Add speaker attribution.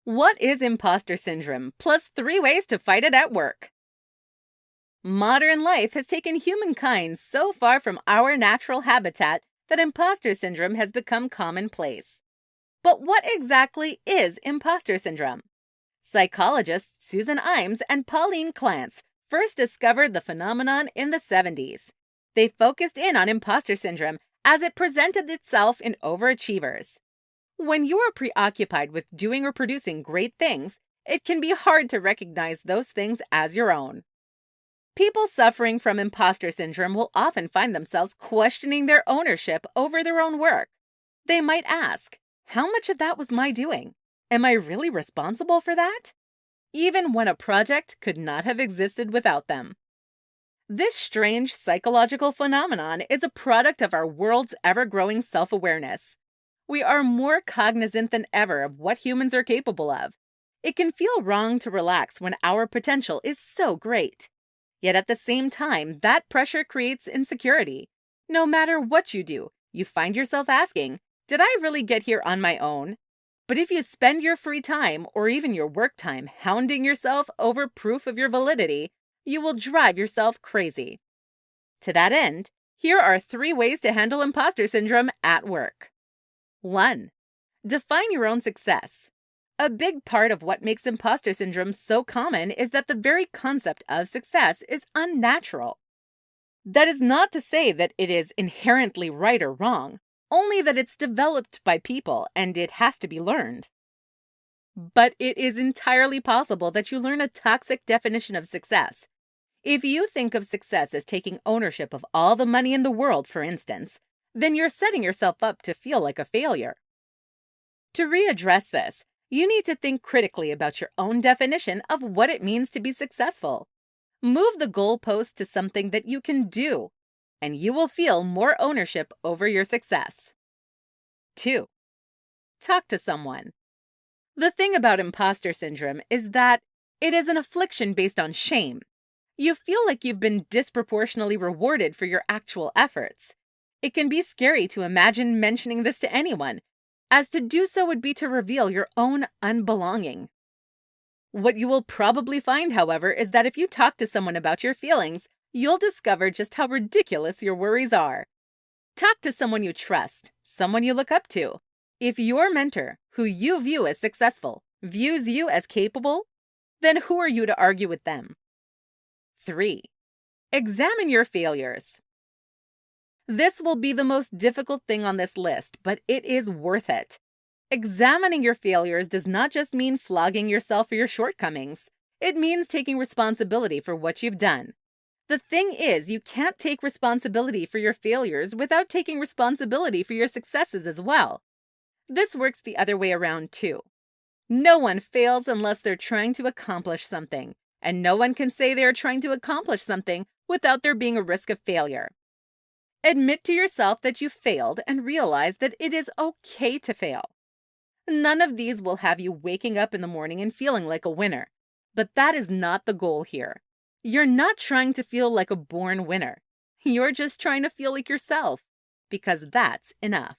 Speaker 1: What is imposter syndrome, plus 3 ways to fight it at work? Modern life has taken humankind so far from our natural habitat that imposter syndrome has become commonplace. But what exactly is imposter syndrome? Psychologists Suzanne Imes and Pauline Clance first discovered the phenomenon in the 70s. They focused in on imposter syndrome as it presented itself in overachievers. When you are preoccupied with doing or producing great things, it can be hard to recognize those things as your own. People suffering from imposter syndrome will often find themselves questioning their ownership over their own work. They might ask, how much of that was my doing? Am I really responsible for that? Even when a project could not have existed without them. This strange psychological phenomenon is a product of our world's ever-growing self-awareness. We are more cognizant than ever of what humans are capable of. It can feel wrong to relax when our potential is so great. Yet at the same time, that pressure creates insecurity. No matter what you do, you find yourself asking, did I really get here on my own? But if you spend your free time or even your work time hounding yourself over proof of your validity, you will drive yourself crazy. To that end, here are 3 ways to handle imposter syndrome at work. 1. Define your own success. A big part of what makes imposter syndrome so common is that the very concept of success is unnatural. That is not to say that it is inherently right or wrong, only that it's developed by people and it has to be learned. But it is entirely possible that you learn a toxic definition of success. If you think of success as taking ownership of all the money in the world, for instance, then you're setting yourself up to feel like a failure. To readdress this, you need to think critically about your own definition of what it means to be successful. Move the goalpost to something that you can do, and you will feel more ownership over your success. 2. Talk to someone. The thing about imposter syndrome is that it is an affliction based on shame. You feel like you've been disproportionately rewarded for your actual efforts. It can be scary to imagine mentioning this to anyone, as to do so would be to reveal your own unbelonging. What you will probably find, however, is that if you talk to someone about your feelings, you'll discover just how ridiculous your worries are. Talk to someone you trust, someone you look up to. If your mentor, who you view as successful, views you as capable, then who are you to argue with them? 3. Examine your failures. This will be the most difficult thing on this list, but it is worth it. Examining your failures does not just mean flogging yourself for your shortcomings. It means taking responsibility for what you've done. The thing is, you can't take responsibility for your failures without taking responsibility for your successes as well. This works the other way around too. No one fails unless they're trying to accomplish something, and no one can say they are trying to accomplish something without there being a risk of failure. Admit to yourself that you failed and realize that it is okay to fail. None of these will have you waking up in the morning and feeling like a winner, but that is not the goal here. You're not trying to feel like a born winner. You're just trying to feel like yourself, because that's enough.